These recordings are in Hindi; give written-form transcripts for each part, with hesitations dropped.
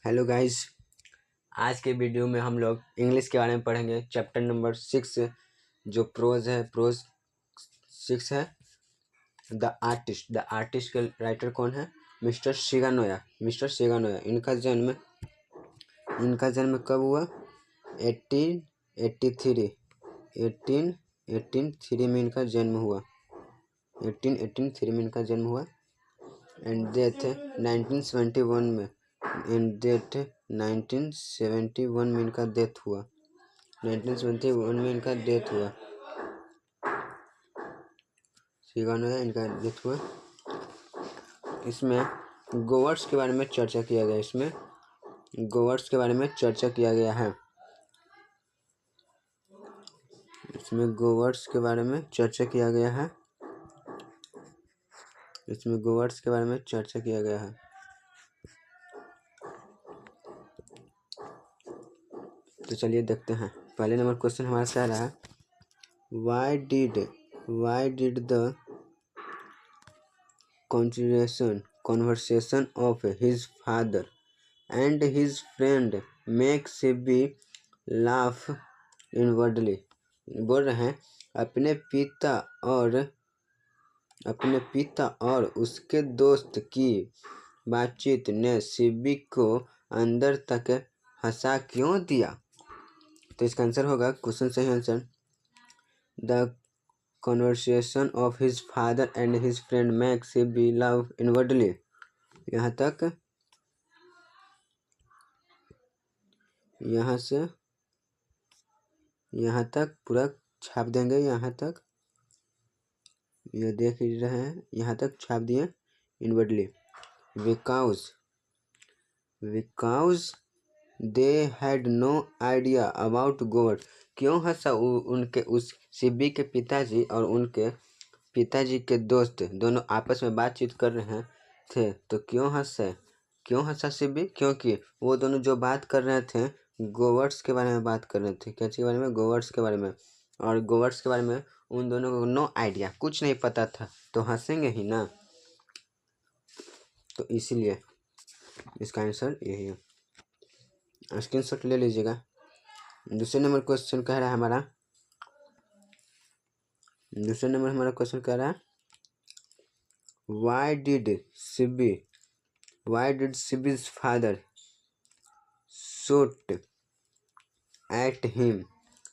हेलो गाइस, आज के वीडियो में हम लोग इंग्लिश के बारे में पढ़ेंगे। चैप्टर नंबर 6 जो प्रोज 6 है। द आर्टिस्ट के राइटर कौन है? मिस्टर शिगानोया। इनका जन्म कब हुआ? 1883 में इनका जन्म हुआ। 1883 में इनका जन्म हुआ एंड डेथ 1971 में। 1971 में इनका डेथ हुआ। 1971 में इनका डेथ हुआ। शिगानोया इनका डेथ हुआ। इसमें गोवर्ड्स के बारे में चर्चा किया गया है। तो चलिए देखते हैं। पहले नंबर क्वेश्चन हमारा कह रहा है, why did the conversation of his father and his friend make Sibby laugh inwardly। बोल रहे हैं अपने पिता और उसके दोस्त की बातचीत ने सिब्बी को अंदर तक हंसा क्यों दिया? तो इसका आंसर होगा, क्वेश्चन सही answer, the conversation of his father and his friend makes Sibby laugh inwardly। यहाँ तक पूरा छाप देंगे। यहाँ तक ये देख रहे हैं, यहाँ तक छाप दिए inwardly। because they had no idea about God। क्यों हंसा? उनके उस सिब्बी के पिताजी और उनके पिताजी के दोस्त दोनों आपस में बातचीत कर रहे थे, तो क्यों हंसा सिब्बी? क्योंकि वो दोनों जो बात कर रहे थे गोवर्ड्स के बारे में बात कर रहे थे। क्या के बारे में? गोवर्ड्स के बारे में। और गोवर्ड्स के बारे में उन दोनों को नो आइडिया, कुछ नहीं पता था, तो हंसेंगे ही ना। तो इसीलिए इसका आंसर यही है। स्क्रीनशॉट ले लीजिएगा। दूसरे नंबर क्वेश्चन कह रहा है हमारा, why did Sibby's father shoot at him।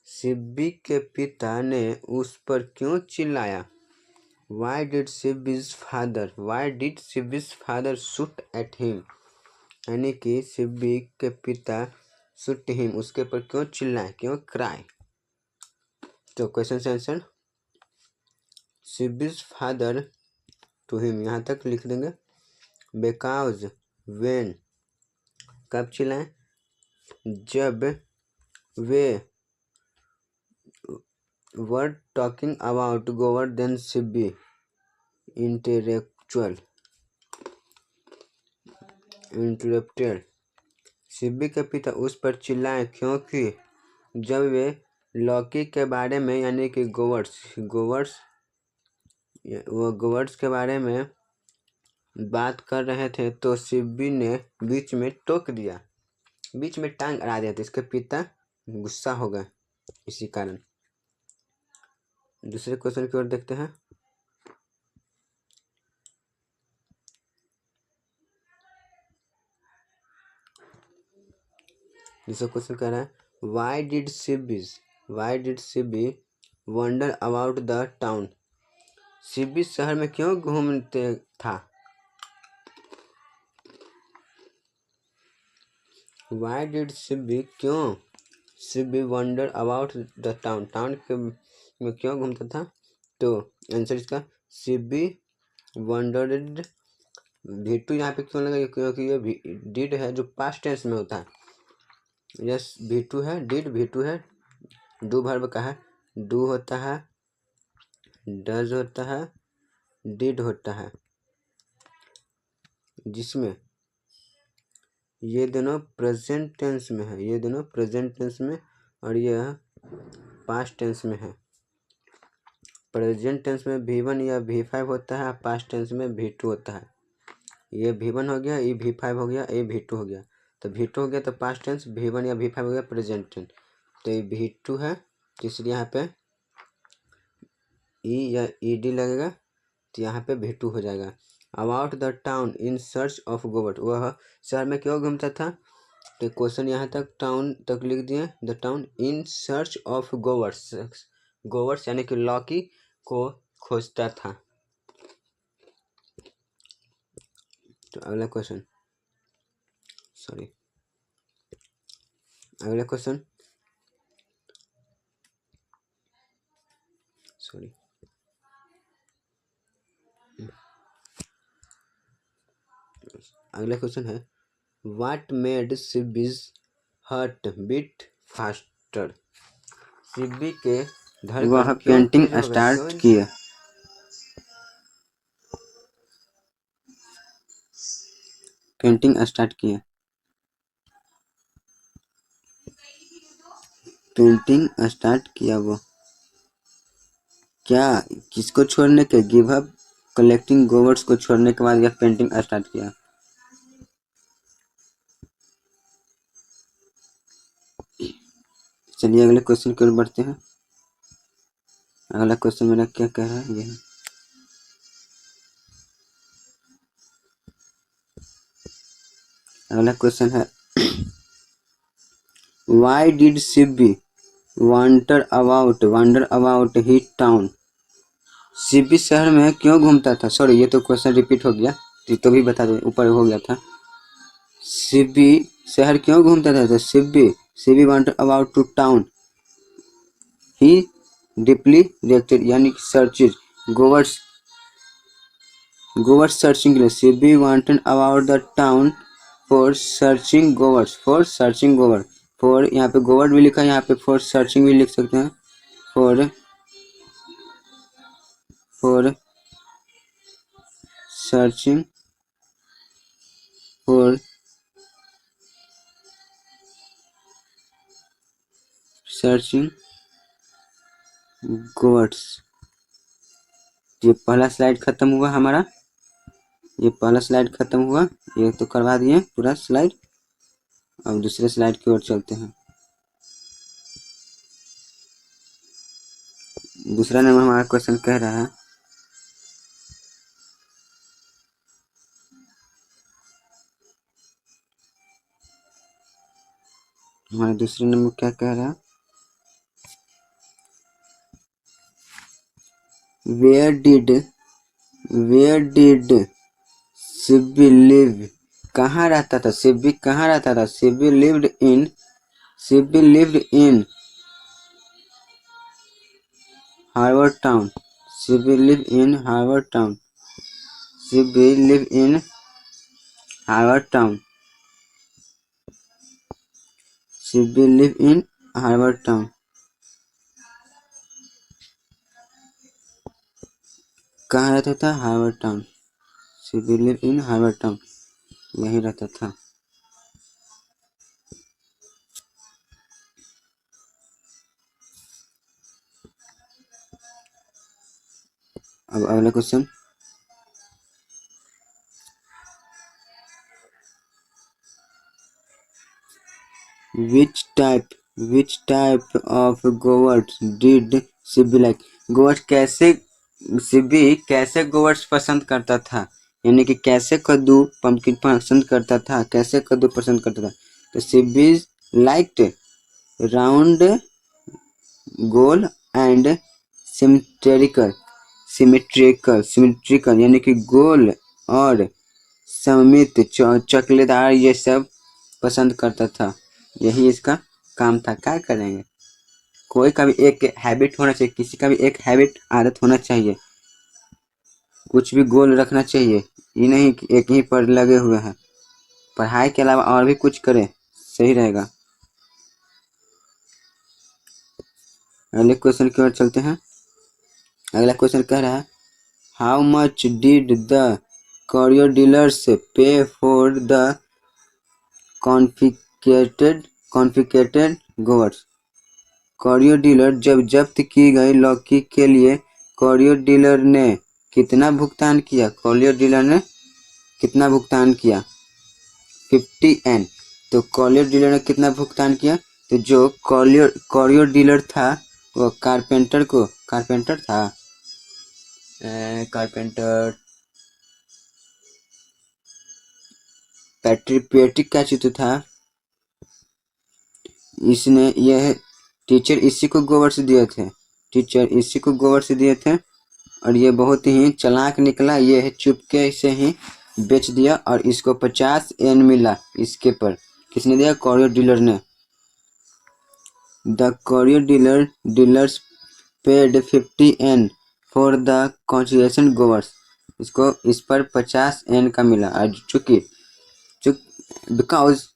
Sibi के पिता ने उस पर क्यों चिल्लाया? Why did Sibby's father shoot at him। यानी कि सिब्बी के पिता shoot him, उसके पर क्यों चिल्लाए, क्यों क्राई? तो क्वेश्चन से answer, Sibby's father to him, यहाँ तक लिख देंगे। because when, कब चिल्लाए? जब वे were talking about Govard then Sibby interrupted। Sibi के पिता उस पर चिल्लाए क्योंकि जब वे लॉकी के बारे में, यानी कि गोवर्ड्स के बारे में बात कर रहे थे, तो सिब्बी ने बीच में टोक दिया, बीच में टांग अड़ा दिया, तो इसके पिता गुस्सा हो गए इसी कारण। दूसरे क्वेश्चन की ओर देखते हैं। दूसरा क्वेश्चन कह रहा है, why did Sibi wonder about the town. Sibi शहर में क्यों घूमते था? Why did Sibi wonder about the town में क्यों घूमता था? तो आंसर इसका, सिब्बी वंडर्ड। V2 यहाँ पे क्यों लगा? क्योंकि ये डिड है जो पास्ट टेंस में होता है। यस, V2 है, डिड V2 है, डू वर्ब का है, डू होता है, डज होता है, डिड होता है, जिसमें ये दोनों प्रेजेंट टेंस में है, और यह पास्ट टेंस में है। प्रेजेंट टेंस में V1 या V5 होता है, पास्ट टेंस में V2 होता है। ये V1 हो गया, ये V5 हो गया, ये V2 हो गया। तो V2 हो गया तो पास्ट टेंस, V1 या V5 हो गया प्रेजेंट टेंस। तो ये V2 है, तो इसलिए यहाँ पे ई या ईडी लगेगा, तो यहाँ पे V2 हो जाएगा। About the town in search of gourd, वह शहर में क्यों घूमता था। तो क्वेश्चन यहाँ तक टाउन तक लिख दिए, the town in search of gourds, gourds यानी कि लॉकी को खोजता था। तो अगला क्वेश्चन, अगला क्वेश्चन अगला क्वेश्चन है what made Seibei's heart beat faster. Seibei के धड़कन वह पेंटिंग स्टार्ट किया। पेंटिंग स्टार्ट किया, पेंटिंग स्टार्ट किया वो क्या, किसको छोड़ने के, गिव अप कलेक्टिंग गोवर्ट्स को छोड़ने के बाद यह पेंटिंग स्टार्ट किया। चलिए अगले क्वेश्चन की ओर बढ़ते हैं। अगला क्वेश्चन मेरा क्या कह रहा है, यह अगला क्वेश्चन है why did Sibi wander about he town. Sibi शहर में क्यों घूमता था। सॉरी, ये तो क्वेश्चन रिपीट हो गया, तो भी बता दे, ऊपर हो गया था। सिबी शहर क्यों घूमता था, तो Seibei wander about to town, he deeply reacted यानी कि सर्चेज गोवर्ट्स सर्चिंग के लिए। Seibei wanted about the town for searching gourds, for यहाँ पे गोवर्ट भी लिखा है, यहाँ पे फॉर सर्चिंग भी लिख सकते हैं, फॉर सर्चिंग फॉर सर्चिंग गोवर्ट्स। ये पहला स्लाइड खत्म हुआ हमारा, ये पहला स्लाइड खत्म हुआ, ये तो करवा दिए पूरा स्लाइड। अब दूसरे स्लाइड की ओर चलते हैं। दूसरा नंबर हमारा क्वेश्चन कह रहा है हमारे दूसरे नंबर क्या कह रहा है, वेयर डिड सिबी लिव, कहाँ रहता था सिबी, कहाँ रहता था। Seibei lived in Harvard town, Seibei live in Harvard town, Seibei live in Harvard town, Seibei live in Harvard town. कहाँ रहता था, Harvard town, Seibei live in Harvard town, यही रहता था। अब अगला question, which type of goat did Seibei like. Gourd कैसे, सिबी कैसे गोवर्ट्स पसंद करता था, यानी कि कैसे कद्दू पंपकिन पसंद करता था, कैसे कद्दू पसंद करता था। तो सिबी लाइक्ड राउंड गोल एंड सिमेट्रिकल यानी कि गोल और सममित चकलेदार, ये सब पसंद करता था। यही इसका काम था। क्या करेंगे, कोई का भी एक हैबिट होना चाहिए, किसी का भी एक हैबिट आदत होना चाहिए, कुछ भी गोल रखना चाहिए, ये नहीं कि एक ही पर लगे हुए हैं। पढ़ाई के अलावा और भी कुछ करें, सही रहेगा। अगले क्वेश्चन की ओर चलते हैं। अगला क्वेश्चन कह रहा है how much did the courier dealers pay for the confiscated gourds. Curio dealer जब जब्त की गई लौकी के लिए कॉरियर डीलर ने कितना भुगतान किया, कॉरियर डीलर ने कितना भुगतान किया, 50 एन। तो कॉलियर डीलर ने कितना भुगतान किया? तो जो कॉलियर डीलर था वो कारपेंटर था, कारपेंटर पैट्रिक का चित्र था। इसने यह टीचर इसी को गोबर से दिए थे और ये बहुत ही चालाक निकला। ये चुपके से ही बेच दिया और इसको 50 एन मिला इसके पर। किसने दिया? कॉरियर डीलर ने। The courier dealers paid 50 an for the consideration गोवर्स। इसको इस पर 50 एन का मिला और चूंकि बिकॉज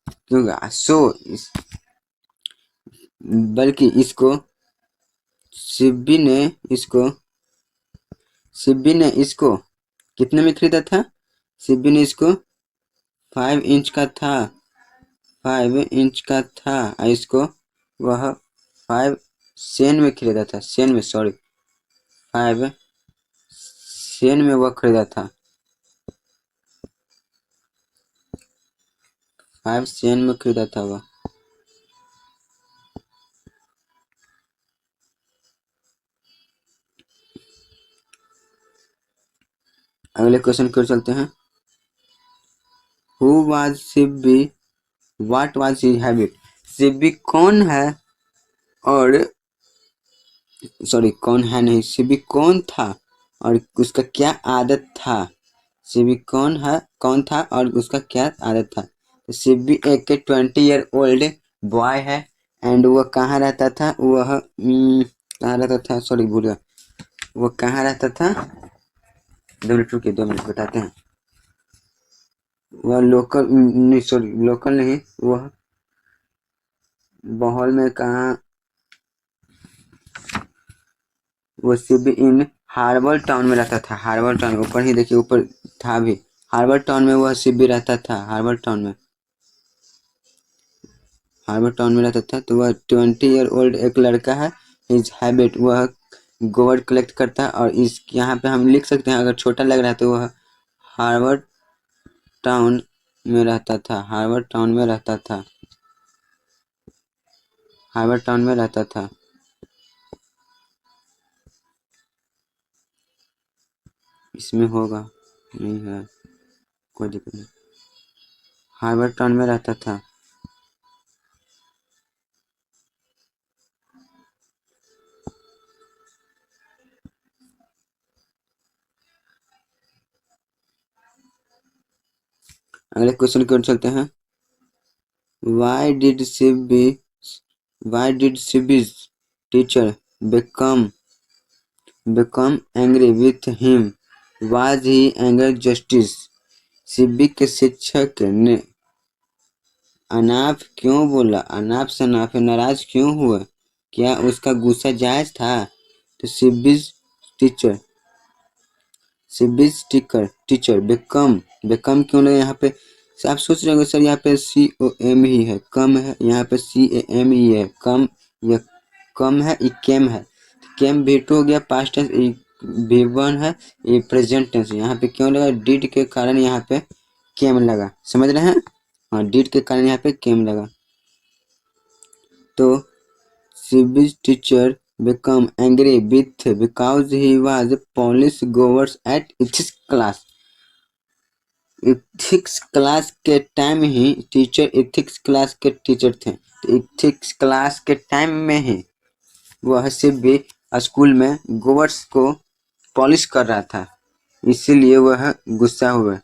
सो बल्कि इसको सिब्बी ने इसको कितने में खरीदा था? सिब्बी ने इसको 5 इंच का था और इसको वह 5 सेन में खरीदा था। 5 सेन में वह खरीदा था। 5 सेन में खरीदा था वह। अगले क्वेश्चन की ओर चलते हैं। Who was Sibi, what was his habit? Sibi कौन है और सिब्बी कौन था और उसका क्या आदत था? सिब्बी कौन था और उसका क्या आदत था? तो सिब्बी एक 20 ईयर ओल्ड बॉय है एंड वह कहाँ रहता था? वो कहाँ रहता था? 2 मिनट बताते हैं। वह लोकल नहीं, वह बहल में कहाँ? वो सिर्फ इन हार्बर टाउन में रहता था। हार्बर टाउन ऊपर ही देखिए, ऊपर था भी। हार्बर टाउन में वह सिर्फ रहता था। हार्बर टाउन में रहता था। तो वह 20 ईयर ओल्ड एक लड़का है। हिज हैबिट, वह गोबर कलेक्ट करता है और इस यहाँ पे हम लिख सकते हैं, अगर छोटा लग रहा है तो वह हार्बर टाउन में रहता था। हार्बर टाउन में रहता था। इसमें होगा नहीं है, कोई दिक्कत नहीं। हार्बर टाउन में रहता था। अगले क्वेश्चन की ओर चलते हैं। Why did Sibby's teacher become angry with him? Was he anger justice? Sibi के शिक्षक ने अनाप क्यों बोला? अनाप शनाप नाराज क्यों हुआ? क्या उसका गुस्सा जायज था? तो सिब्बीज टीचर बेकम क्यों लगा यहाँ पे? आप सोच रहे होंगे सर यहाँ पे COM ही है, कम है। यहाँ पे CAM ही है, कम। यह कम है, ये केम है। केम V2 हो गया, पास्ट टेंस। V1 है, ये प्रेजेंट टेंस। यहाँ पे क्यों लगा? डिड के कारण यहाँ पे केम लगा। समझ रहे हैं? हाँ, डिड के कारण यहाँ पे केम लगा। तो Sibby's teacher became angry with because he was polish govers at ethics class. Ethics class के टाइम ही टीचर इथिक्स क्लास के टीचर थे। तो इथिक्स क्लास के टाइम में ही वह सिब्बी स्कूल में गोवर्स को पॉलिश कर रहा था, इसीलिए वह गुस्सा हुए,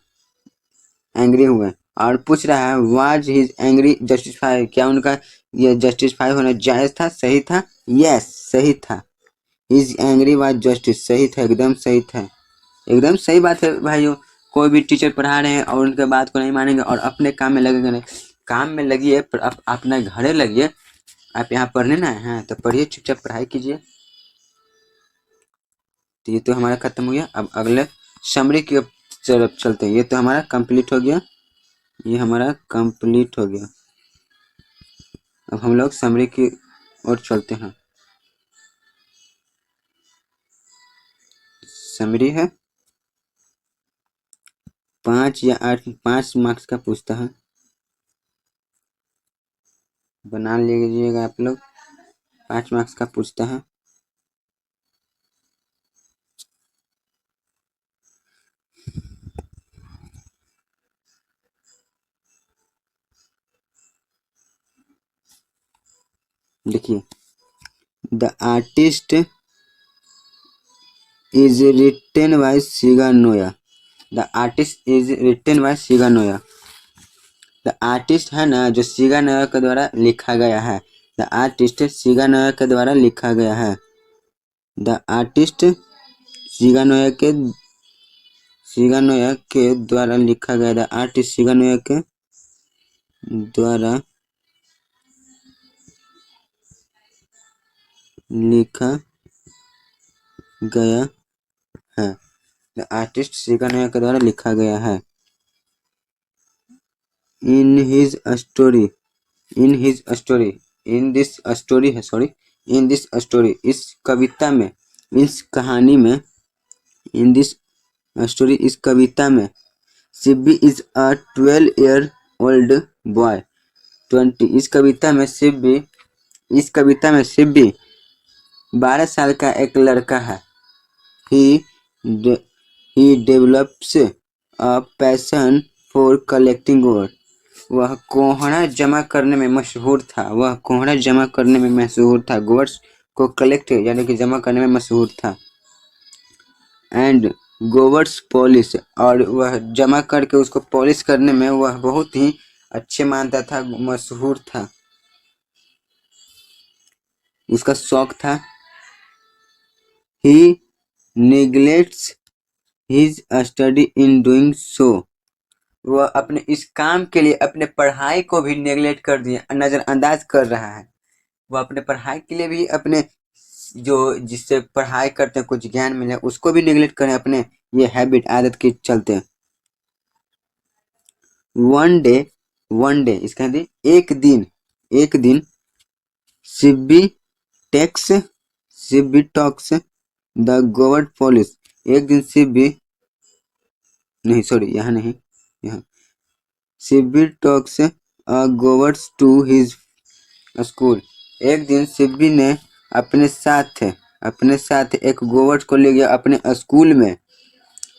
एंग्री हुए। और पूछ रहा है वाज हिज एंग्री जस्टिफाई? क्या उनका यह जस्टिफाई होना जायज था, सही था? यस, सही था। हिज एंग्री वाज जस्टिस, सही था, एकदम सही था। एकदम सही बात है भाइयों। कोई भी टीचर पढ़ा रहे हैं और उनके बात को नहीं मानेंगे और अपने काम में लगेंगे नहीं। काम में लगिए, पर अपना घरे लगिए। आप यहाँ पढ़ने ना हैं तो पढ़िए, चुपचाप पढ़ाई कीजिए। तो ये तो हमारा खत्म हो गया। अब अगले समरी की तरफ चलते हैं। ये तो हमारा कंप्लीट हो गया। अब हम लोग समरी की ओर चलते हैं। समरी है 5 या 8, 5 मार्क्स का पूछता है। बना लीजिएगा आप लोग। 5 मार्क्स का पूछता है। देखिए, the artist is written by Shiga Naoya. The artist is written by Shiga Naoya. The artist है ना, जो शिगानोया के द्वारा लिखा गया है। द आर्टिस्ट शिगानोया के द्वारा लिखा गया है। द आर्टिस्ट शिगानोया के द्वारा लिखा गया। द आर्टिस्ट शिगानोया के द्वारा लिखा गया है। द आर्टिस्ट शिगानोया के द्वारा लिखा गया है। इन दिस स्टोरी, इस कविता में, इस कहानी में, इन दिस स्टोरी, इस कविता में, Seibei is a 12 year old boy. 20, इस कविता में शिब्बी 12 साल का एक लड़का है। He develops a passion for collecting gold। वह कोहड़ा जमा करने में मशहूर था। गोवर्स को कलेक्ट यानी कि जमा करने में मशहूर था। एंड गोवर्स पॉलिश, और वह जमा करके उसको पॉलिश करने में वह बहुत ही अच्छे मानता था, मशहूर था, उसका शौक था। He neglects his study in doing so. वह अपने इस काम के लिए अपने पढ़ाई को भी नेग्लेक्ट कर दिया, नजरअंदाज कर रहा है। वह अपने पढ़ाई के लिए भी अपने जो जिससे पढ़ाई करते हैं, कुछ ज्ञान मिले, उसको भी नेग्लेक्ट करें अपने ये हैबिट, आदत के चलते। वन डे इसका एक दिन Seibei takes the gourd polish. एक दिन Seibei takes a gourds to his school. एक दिन शिब्बी ने अपने साथ एक गोवर्ड को ले गया अपने स्कूल में,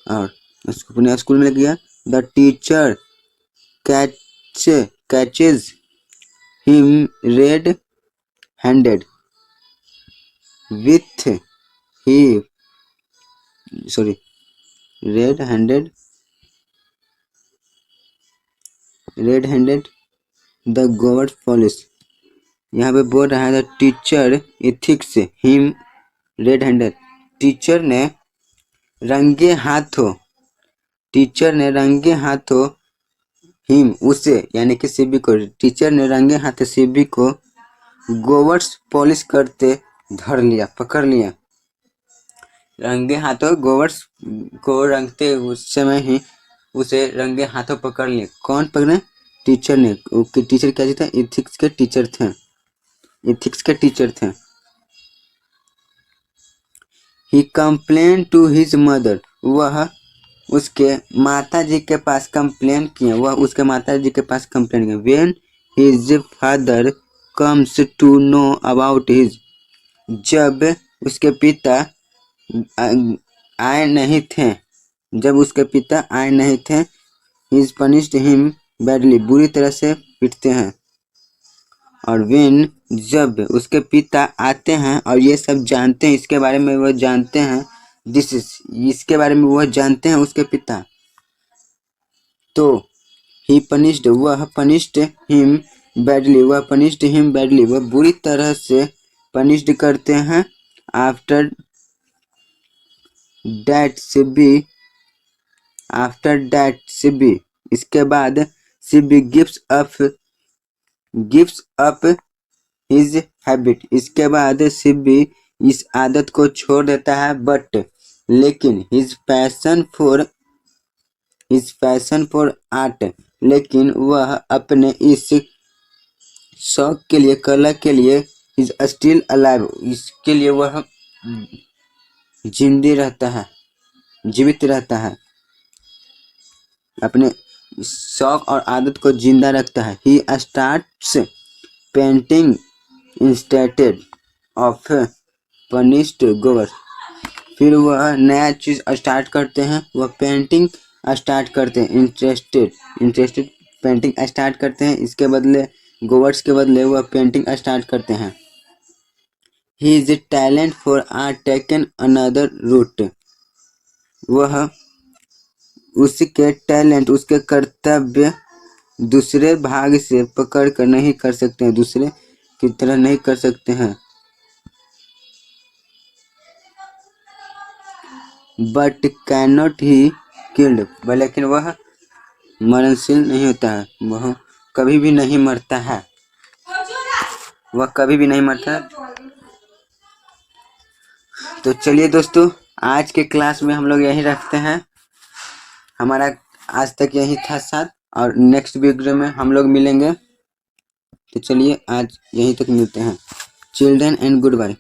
और अपने स्कूल में ले गया। The teacher catches him red handed with he red handed the gourd polish. यहाँ पे बोल रहा है the teacher catches him red handed. Teacher ने रंगे हाथों हिम उसे यानी कि शिब्बी को, टीचर ने रंगे हाथ शिब्बी को गोवर्स पॉलिश करते पकड़ लिया। रंगे हाथों गोवर्स को रंगते उस समय ही उसे रंगे हाथों पकड़ लिए। कौन पकड़े? टीचर ने। टीचर क्या था? एथिक्स के टीचर थे। He complain to his mother. वह उसके माता जी के पास कंप्लेन किए। When his father comes to know about his. जब उसके पिता आए नहीं थे, हिज पनिश्ड हिम बैडली। बुरी तरह से पीटते हैं। और व्हेन, जब उसके पिता आते हैं और ये सब जानते हैं, इसके बारे में वह जानते हैं, इसके बारे में वह जानते हैं उसके पिता, तो वह पनिश्ड हिम बैडली। वह बुरी तरह से पनिश्ड करते हैं। आफ्टर दैट शिब्बी, इसके बाद Shibbi gives up his habit. इसके बाद शिब्बी इस आदत को छोड़ देता है। लेकिन हिज पैशन फॉर आर्ट, लेकिन वह अपने इस शौक के लिए, कला के लिए, इज स्टिल अलाइव, इसके लिए वह जीवित रहता है, अपने शौक और आदत को जिंदा रखता है। He starts painting instead of punished गोवर। फिर वह नया चीज़ स्टार्ट करते हैं, वह पेंटिंग स्टार्ट करते हैं। इंटरेस्टेड पेंटिंग स्टार्ट करते हैं, इसके बदले गोवर्स के बदले वह पेंटिंग स्टार्ट करते हैं। He is talent for are taken another route. वह उसके टैलेंट, उसके कर्तव्य दूसरे भाग से पकड़ कर नहीं कर सकते हैं, दूसरे की तरह नहीं कर सकते हैं। बट कैनॉट ही किल्ड, लेकिन वह मरणशील नहीं होता है, वह कभी भी नहीं मरता है, वह कभी भी नहीं मरता। तो चलिए दोस्तों, आज के क्लास में हम लोग यही रखते हैं। हमारा आज तक यही था साथ, और नेक्स्ट वीडियो में हम लोग मिलेंगे। तो चलिए आज यहीं तक मिलते हैं। Children and good bye.